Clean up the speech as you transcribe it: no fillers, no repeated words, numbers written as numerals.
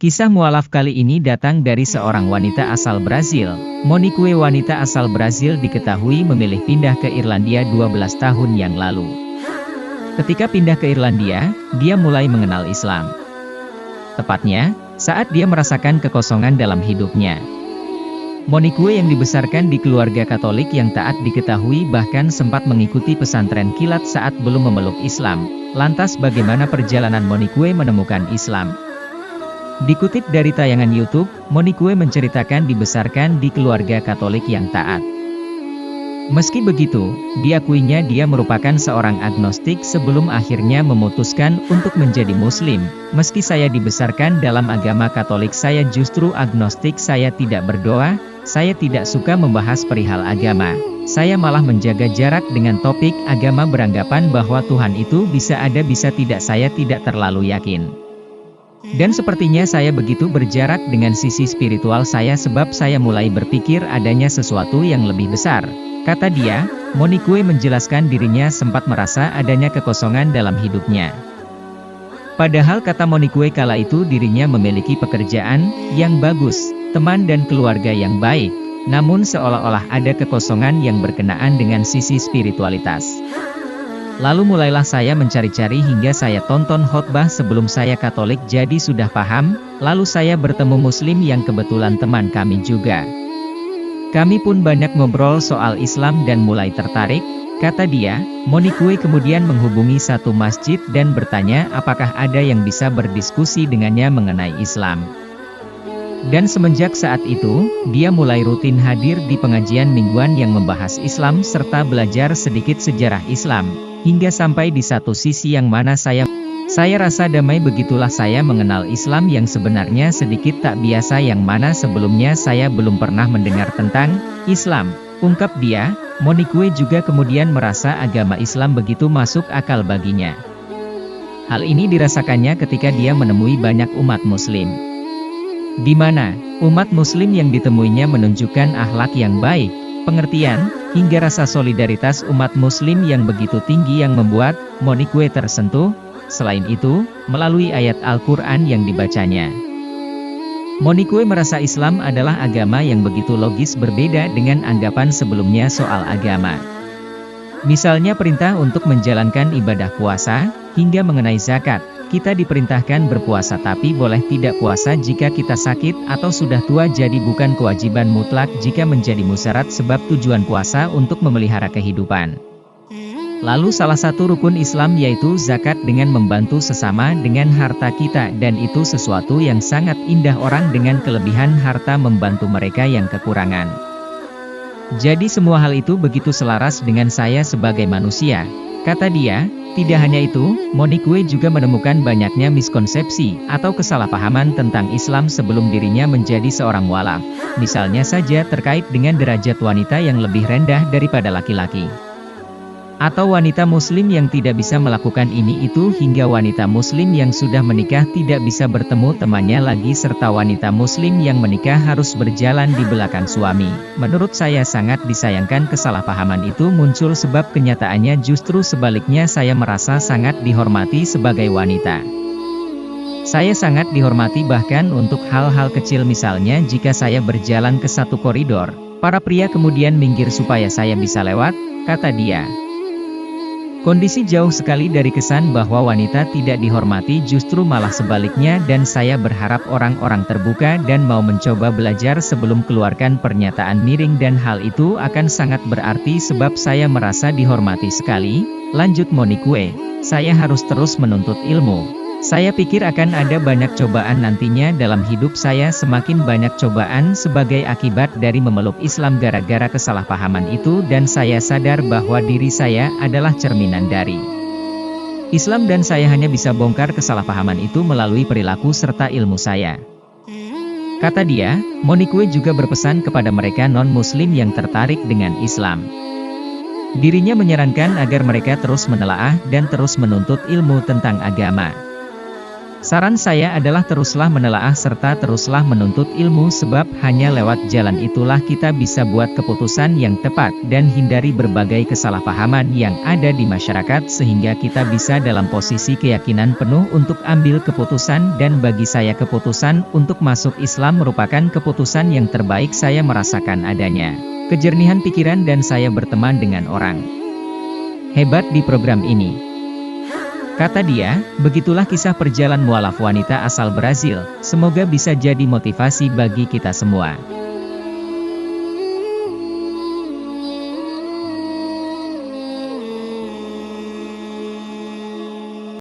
Kisah mualaf kali ini datang dari seorang wanita asal Brazil. Monique, wanita asal Brazil, diketahui memilih pindah ke Irlandia 12 tahun yang lalu. Ketika pindah ke Irlandia, dia mulai mengenal Islam. Tepatnya, saat dia merasakan kekosongan dalam hidupnya. Monique yang dibesarkan di keluarga Katolik yang taat diketahui bahkan sempat mengikuti pesantren kilat saat belum memeluk Islam. Lantas bagaimana perjalanan Monique menemukan Islam? Dikutip dari tayangan YouTube, Monique menceritakan dibesarkan di keluarga Katolik yang taat. Meski begitu, diakuinya dia merupakan seorang agnostik sebelum akhirnya memutuskan untuk menjadi Muslim. Meski saya dibesarkan dalam agama Katolik, saya justru agnostik. Saya tidak berdoa, saya tidak suka membahas perihal agama. Saya malah menjaga jarak dengan topik agama, beranggapan bahwa Tuhan itu bisa ada bisa tidak. Saya tidak terlalu yakin. Dan sepertinya saya begitu berjarak dengan sisi spiritual saya sebab saya mulai berpikir adanya sesuatu yang lebih besar. Kata dia, Monique menjelaskan dirinya sempat merasa adanya kekosongan dalam hidupnya. Padahal kata Monique kala itu dirinya memiliki pekerjaan yang bagus, teman dan keluarga yang baik. Namun seolah-olah ada kekosongan yang berkenaan dengan sisi spiritualitas. Lalu mulailah saya mencari-cari hingga saya tonton khotbah sebelum saya Katolik jadi sudah paham. Lalu saya bertemu Muslim yang kebetulan teman kami juga. Kami pun banyak ngobrol soal Islam dan mulai tertarik. Kata dia, Monique kemudian menghubungi satu masjid dan bertanya apakah ada yang bisa berdiskusi dengannya mengenai Islam. Dan semenjak saat itu, dia mulai rutin hadir di pengajian mingguan yang membahas Islam serta belajar sedikit sejarah Islam. Hingga sampai di satu sisi yang mana saya rasa damai. Begitulah saya mengenal Islam yang sebenarnya sedikit tak biasa, yang mana sebelumnya saya belum pernah mendengar tentang Islam. Ungkap dia, Monique juga kemudian merasa agama Islam begitu masuk akal baginya. Hal ini dirasakannya ketika dia menemui banyak umat Muslim. Di mana umat Muslim yang ditemuinya menunjukkan akhlak yang baik, pengertian, hingga rasa solidaritas umat Muslim yang begitu tinggi yang membuat Monique tersentuh. Selain itu, melalui ayat Al-Quran yang dibacanya, Monique merasa Islam adalah agama yang begitu logis, berbeda dengan anggapan sebelumnya soal agama. Misalnya perintah untuk menjalankan ibadah puasa, hingga mengenai zakat. Kita diperintahkan berpuasa tapi boleh tidak puasa jika kita sakit atau sudah tua, jadi bukan kewajiban mutlak jika menjadi musyarat, sebab tujuan puasa untuk memelihara kehidupan. Lalu salah satu rukun Islam yaitu zakat dengan membantu sesama dengan harta kita, dan itu sesuatu yang sangat indah, orang dengan kelebihan harta membantu mereka yang kekurangan. Jadi semua hal itu begitu selaras dengan saya sebagai manusia. Kata dia, tidak hanya itu, Monique juga menemukan banyaknya miskonsepsi atau kesalahpahaman tentang Islam sebelum dirinya menjadi seorang mualaf. Misalnya saja terkait dengan derajat wanita yang lebih rendah daripada laki-laki. Atau wanita Muslim yang tidak bisa melakukan ini itu, hingga wanita Muslim yang sudah menikah tidak bisa bertemu temannya lagi, serta wanita Muslim yang menikah harus berjalan di belakang suami. Menurut saya sangat disayangkan kesalahpahaman itu muncul, sebab kenyataannya justru sebaliknya. Saya merasa sangat dihormati sebagai wanita. Saya sangat dihormati bahkan untuk hal-hal kecil, misalnya jika saya berjalan ke satu koridor, para pria kemudian minggir supaya saya bisa lewat, kata dia. Kondisi jauh sekali dari kesan bahwa wanita tidak dihormati, justru malah sebaliknya, dan saya berharap orang-orang terbuka dan mau mencoba belajar sebelum keluarkan pernyataan miring, dan hal itu akan sangat berarti sebab saya merasa dihormati sekali. Lanjut Monique, saya harus terus menuntut ilmu. Saya pikir akan ada banyak cobaan nantinya dalam hidup saya, semakin banyak cobaan sebagai akibat dari memeluk Islam gara-gara kesalahpahaman itu, dan saya sadar bahwa diri saya adalah cerminan dari Islam, dan saya hanya bisa bongkar kesalahpahaman itu melalui perilaku serta ilmu saya. Kata dia, Monique juga berpesan kepada mereka non-Muslim yang tertarik dengan Islam. Dirinya menyarankan agar mereka terus menelaah dan terus menuntut ilmu tentang agama. Saran saya adalah teruslah menelaah serta teruslah menuntut ilmu sebab hanya lewat jalan itulah kita bisa buat keputusan yang tepat dan hindari berbagai kesalahpahaman yang ada di masyarakat sehingga kita bisa dalam posisi keyakinan penuh untuk ambil keputusan dan bagi saya keputusan untuk masuk Islam merupakan keputusan yang terbaik saya merasakan adanya kejernihan pikiran dan saya berteman dengan orang hebat di program ini. Kata dia, begitulah kisah perjalanan mualaf wanita asal Brazil, semoga bisa jadi motivasi bagi kita semua.